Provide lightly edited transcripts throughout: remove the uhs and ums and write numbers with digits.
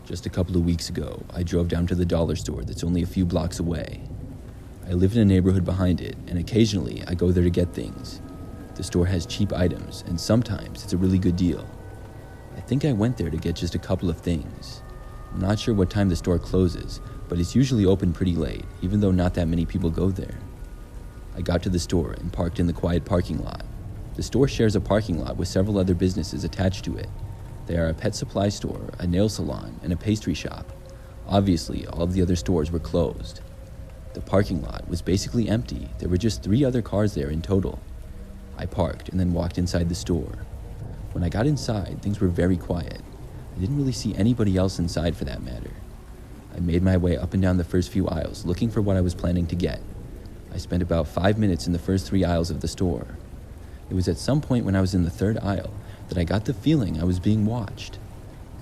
Just a couple of weeks ago, I drove down to the dollar store that's only a few blocks away. I live in a neighborhood behind it, and occasionally I go there to get things. The store has cheap items, and sometimes it's a really good deal. I think I went there to get just a couple of things. I'm not sure what time the store closes, but it's usually open pretty late, even though not that many people go there. I got to the store and parked in the quiet parking lot. The store shares a parking lot with several other businesses attached to it. They are a pet supply store, a nail salon, and a pastry shop. Obviously, all of the other stores were closed. The parking lot was basically empty. There were just 3 other cars there in total. I parked and then walked inside the store. When I got inside, things were very quiet. I didn't really see anybody else inside for that matter. I made my way up and down the first few aisles looking for what I was planning to get. I spent about 5 minutes in the first 3 aisles of the store. It was at some point when I was in the 3rd aisle that I got the feeling I was being watched.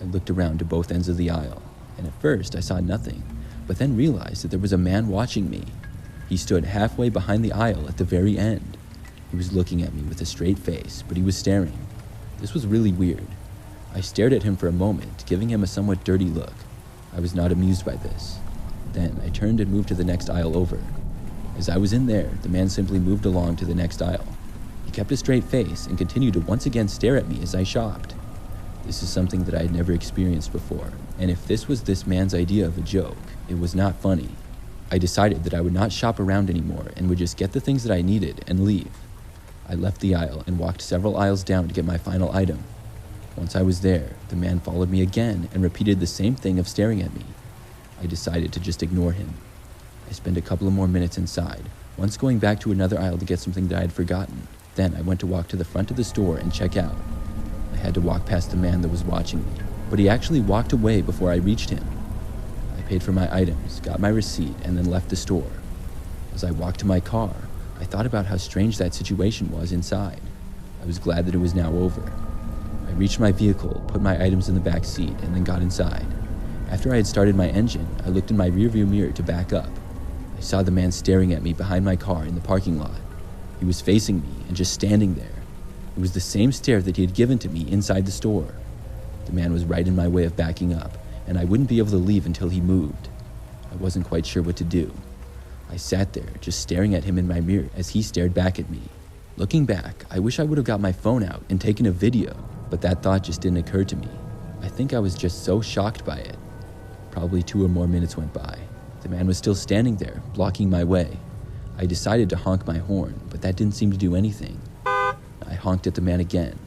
I looked around to both ends of the aisle, and at first I saw nothing, but then realized that there was a man watching me. He stood halfway behind the aisle at the very end. He was looking at me with a straight face, but he was staring. This was really weird. I stared at him for a moment, giving him a somewhat dirty look. I was not amused by this. Then I turned and moved to the next aisle over. As I was in there, the man simply moved along to the next aisle. He kept a straight face and continued to once again stare at me as I shopped. This is something that I had never experienced before, and if this was this man's idea of a joke, it was not funny. I decided that I would not shop around anymore and would just get the things that I needed and leave. I left the aisle and walked several aisles down to get my final item. Once I was there, the man followed me again and repeated the same thing of staring at me. I decided to just ignore him. I spent a couple of more minutes inside, once going back to another aisle to get something that I had forgotten. Then I went to walk to the front of the store and check out. I had to walk past the man that was watching me, but he actually walked away before I reached him. I paid for my items, got my receipt, and then left the store. As I walked to my car, I thought about how strange that situation was inside. I was glad that it was now over. I reached my vehicle, put my items in the back seat, and then got inside. After I had started my engine, I looked in my rearview mirror to back up. I saw the man staring at me behind my car in the parking lot. He was facing me and just standing there. It was the same stare that he had given to me inside the store. The man was right in my way of backing up, and I wouldn't be able to leave until he moved. I wasn't quite sure what to do. I sat there, just staring at him in my mirror as he stared back at me. Looking back, I wish I would have got my phone out and taken a video, but that thought just didn't occur to me. I think I was just so shocked by it. Probably 2 or more minutes went by. The man was still standing there, blocking my way. I decided to honk my horn, but that didn't seem to do anything. I honked at the man again.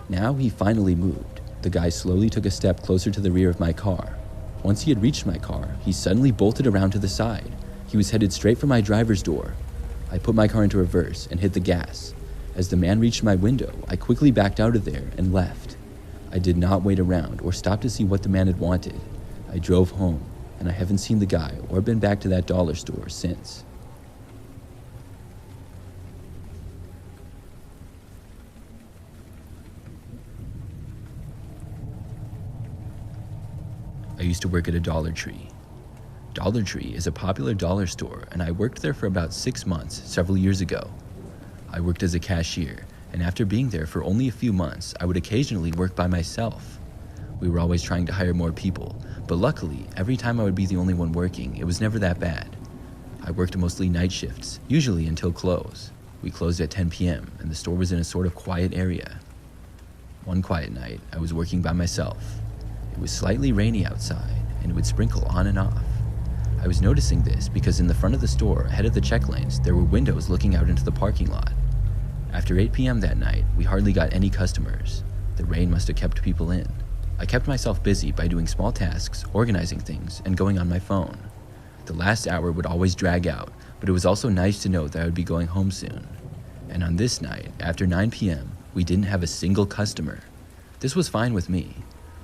Now he finally moved. The guy slowly took a step closer to the rear of my car. Once he had reached my car, he suddenly bolted around to the side. He was headed straight for my driver's door. I put my car into reverse and hit the gas. As the man reached my window, I quickly backed out of there and left. I did not wait around or stop to see what the man had wanted. I drove home, and I haven't seen the guy or been back to that dollar store since. I used to work at a Dollar Tree. Dollar Tree is a popular dollar store, and I worked there for about 6 months several years ago. I worked as a cashier, and after being there for only a few months, I would occasionally work by myself. We were always trying to hire more people, but luckily, every time I would be the only one working, it was never that bad. I worked mostly night shifts, usually until close. We closed at 10 p.m., and the store was in a sort of quiet area. One quiet night, I was working by myself. It was slightly rainy outside, and it would sprinkle on and off. I was noticing this because in the front of the store, ahead of the check lanes, there were windows looking out into the parking lot. After 8 p.m. that night, we hardly got any customers. The rain must have kept people in. I kept myself busy by doing small tasks, organizing things, and going on my phone. The last hour would always drag out, but it was also nice to know that I would be going home soon. And on this night, after 9 p.m., we didn't have a single customer. This was fine with me.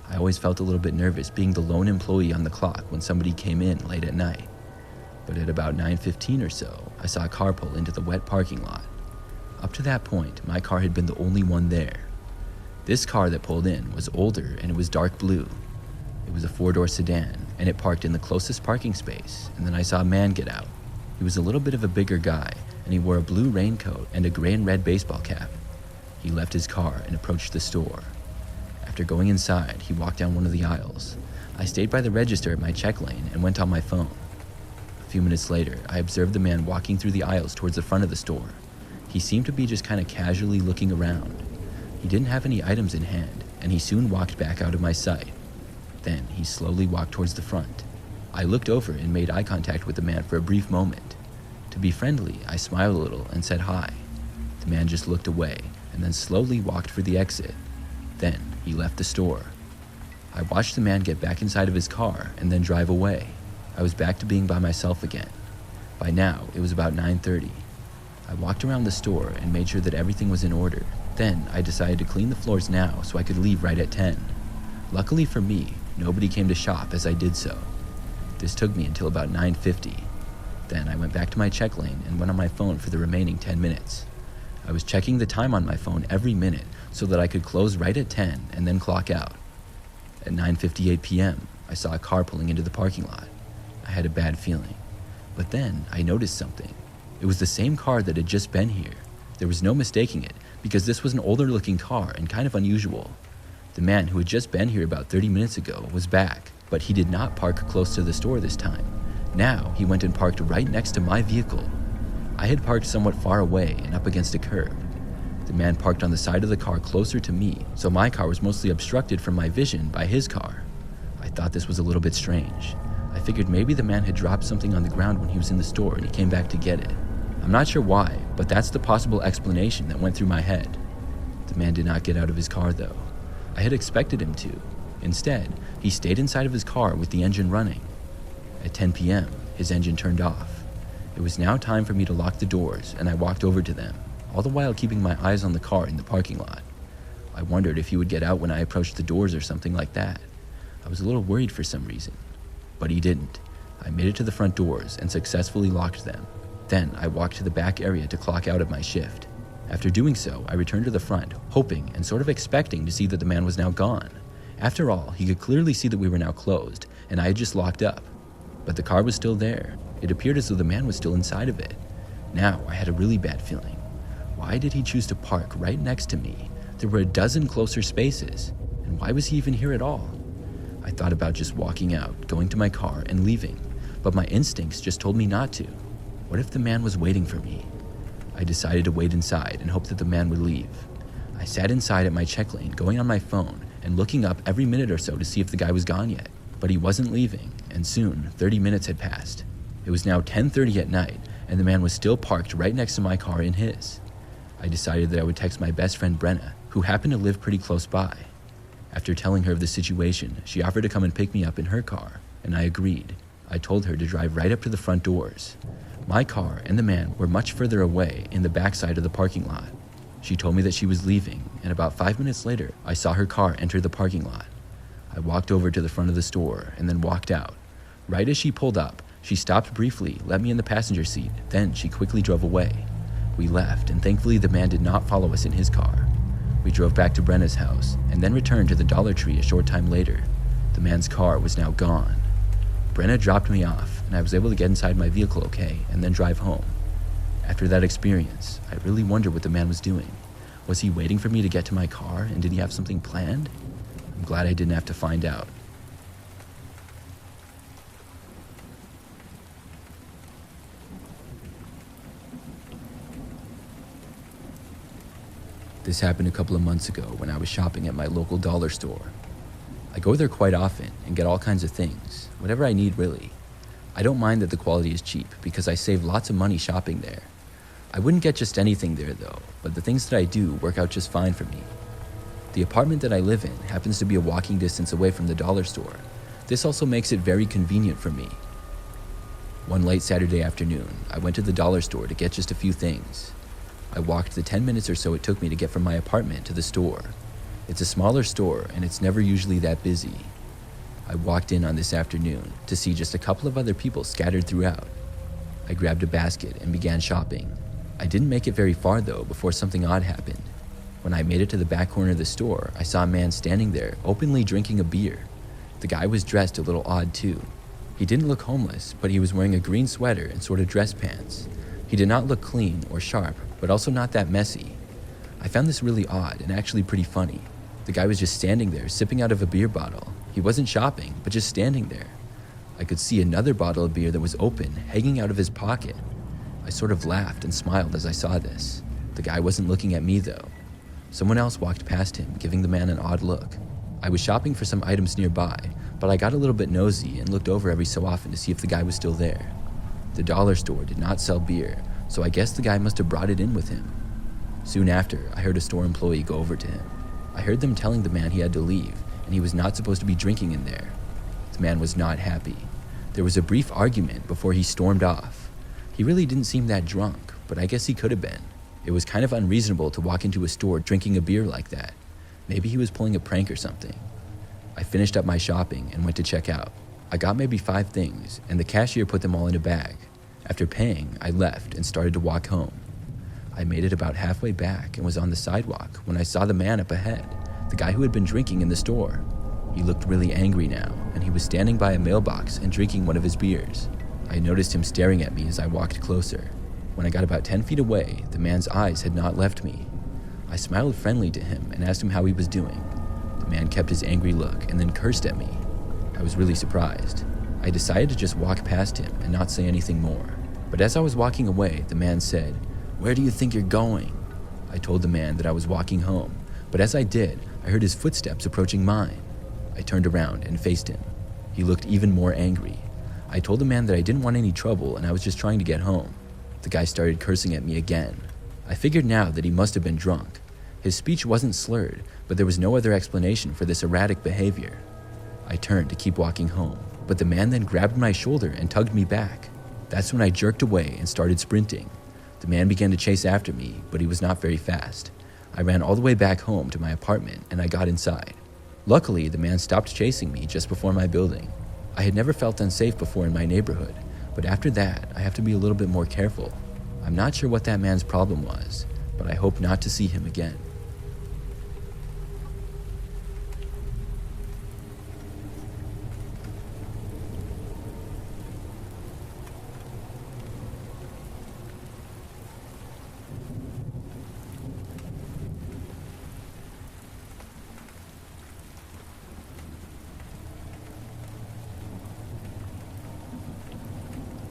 I always felt a little bit nervous being the lone employee on the clock when somebody came in late at night. But at about 9:15 or so, I saw a car pull into the wet parking lot. Up to that point, my car had been the only one there. This car that pulled in was older and it was dark blue. It was a 4-door sedan, and it parked in the closest parking space, and then I saw a man get out. He was a little bit of a bigger guy, and he wore a blue raincoat and a gray and red baseball cap. He left his car and approached the store. After After going inside, he walked down one of the aisles. I stayed by the register at my check lane and went on my phone. A few minutes later, I observed the man walking through the aisles towards the front of the store. He seemed to be just kind of casually looking around. He didn't have any items in hand, and he soon walked back out of my sight. Then he slowly walked towards the front. I looked over and made eye contact with the man for a brief moment. To be friendly, I smiled a little and said hi. The man just looked away and then slowly walked for the exit. Then he left the store. I watched the man get back inside of his car and then drive away. I was back to being by myself again. By now, it was about 9:30. I walked around the store and made sure that everything was in order. Then I decided to clean the floors now so I could leave right at 10. Luckily for me, nobody came to shop as I did so. This took me until about 9:50. Then I went back to my check lane and went on my phone for the remaining 10 minutes. I was checking the time on my phone every minute so that I could close right at 10 and then clock out. At 9:58 p.m., I saw a car pulling into the parking lot. I had a bad feeling. But then I noticed something. It was the same car that had just been here. There was no mistaking it because this was an older looking car and kind of unusual. The man who had just been here about 30 minutes ago was back, but he did not park close to the store this time. Now he went and parked right next to my vehicle. I had parked somewhat far away and up against a curb. The man parked on the side of the car closer to me, so my car was mostly obstructed from my vision by his car. I thought this was a little bit strange. I figured maybe the man had dropped something on the ground when he was in the store and he came back to get it. I'm not sure why, but that's the possible explanation that went through my head. The man did not get out of his car though. I had expected him to. Instead, he stayed inside of his car with the engine running. At 10 p.m., his engine turned off. It was now time for me to lock the doors, and I walked over to them, all the while keeping my eyes on the car in the parking lot. I wondered if he would get out when I approached the doors or something like that. I was a little worried for some reason, but he didn't. I made it to the front doors and successfully locked them. Then I walked to the back area to clock out of my shift. After doing so, I returned to the front, hoping and sort of expecting to see that the man was now gone. After all, he could clearly see that we were now closed, and I had just locked up. But the car was still there. It appeared as though the man was still inside of it. Now I had a really bad feeling. Why did he choose to park right next to me? There were a dozen closer spaces, and why was he even here at all? I thought about just walking out, going to my car, and leaving, but my instincts just told me not to. What if the man was waiting for me? I decided to wait inside and hope that the man would leave. I sat inside at my check lane, going on my phone and looking up every minute or so to see if the guy was gone yet. But he wasn't leaving, and soon 30 minutes had passed. It was now 10:30 at night, and the man was still parked right next to my car in his. I decided that I would text my best friend Brenna, who happened to live pretty close by. After telling her of the situation, she offered to come and pick me up in her car, and I agreed. I told her to drive right up to the front doors. My car and the man were much further away in the backside of the parking lot. She told me that she was leaving, and about 5 minutes later, I saw her car enter the parking lot. I walked over to the front of the store and then walked out. Right as she pulled up, she stopped briefly, let me in the passenger seat, then she quickly drove away. We left, and thankfully the man did not follow us in his car. We drove back to Brenna's house, and then returned to the Dollar Tree a short time later. The man's car was now gone. Brenna dropped me off, and I was able to get inside my vehicle okay, and then drive home. After that experience, I really wondered what the man was doing. Was he waiting for me to get to my car, and did he have something planned? I'm glad I didn't have to find out. This happened a couple of months ago when I was shopping at my local dollar store. I go there quite often and get all kinds of things, whatever I need really. I don't mind that the quality is cheap because I save lots of money shopping there. I wouldn't get just anything there though, but the things that I do work out just fine for me. The apartment that I live in happens to be a walking distance away from the dollar store. This also makes it very convenient for me. One late Saturday afternoon, I went to the dollar store to get just a few things. I walked the 10 minutes or so it took me to get from my apartment to the store. It's a smaller store and it's never usually that busy. I walked in on this afternoon to see just a couple of other people scattered throughout. I grabbed a basket and began shopping. I didn't make it very far though before something odd happened. When I made it to the back corner of the store, I saw a man standing there openly drinking a beer. The guy was dressed a little odd too. He didn't look homeless, but he was wearing a green sweater and sort of dress pants. He did not look clean or sharp, but also not that messy. I found this really odd and actually pretty funny. The guy was just standing there, sipping out of a beer bottle. He wasn't shopping, but just standing there. I could see another bottle of beer that was open, hanging out of his pocket. I sort of laughed and smiled as I saw this. The guy wasn't looking at me though. Someone else walked past him, giving the man an odd look. I was shopping for some items nearby, but I got a little bit nosy and looked over every so often to see if the guy was still there. The dollar store did not sell beer, so I guess the guy must have brought it in with him. Soon after, I heard a store employee go over to him. I heard them telling the man he had to leave, and he was not supposed to be drinking in there. The man was not happy. There was a brief argument before he stormed off. He really didn't seem that drunk, but I guess he could have been. It was kind of unreasonable to walk into a store drinking a beer like that. Maybe he was pulling a prank or something. I finished up my shopping and went to check out. I got maybe 5 things, and the cashier put them all in a bag. After paying, I left and started to walk home. I made it about halfway back and was on the sidewalk when I saw the man up ahead, the guy who had been drinking in the store. He looked really angry now, and he was standing by a mailbox and drinking one of his beers. I noticed him staring at me as I walked closer. When I got about 10 feet away, the man's eyes had not left me. I smiled friendly to him and asked him how he was doing. The man kept his angry look and then cursed at me. I was really surprised. I decided to just walk past him and not say anything more. But as I was walking away, the man said, "Where do you think you're going?" I told the man that I was walking home, but as I did, I heard his footsteps approaching mine. I turned around and faced him. He looked even more angry. I told the man that I didn't want any trouble and I was just trying to get home. The guy started cursing at me again. I figured now that he must have been drunk. His speech wasn't slurred, but there was no other explanation for this erratic behavior. I turned to keep walking home, but the man then grabbed my shoulder and tugged me back. That's when I jerked away and started sprinting. The man began to chase after me, but he was not very fast. I ran all the way back home to my apartment and I got inside. Luckily, the man stopped chasing me just before my building. I had never felt unsafe before in my neighborhood, but after that, I have to be a little bit more careful. I'm not sure what that man's problem was, but I hope not to see him again.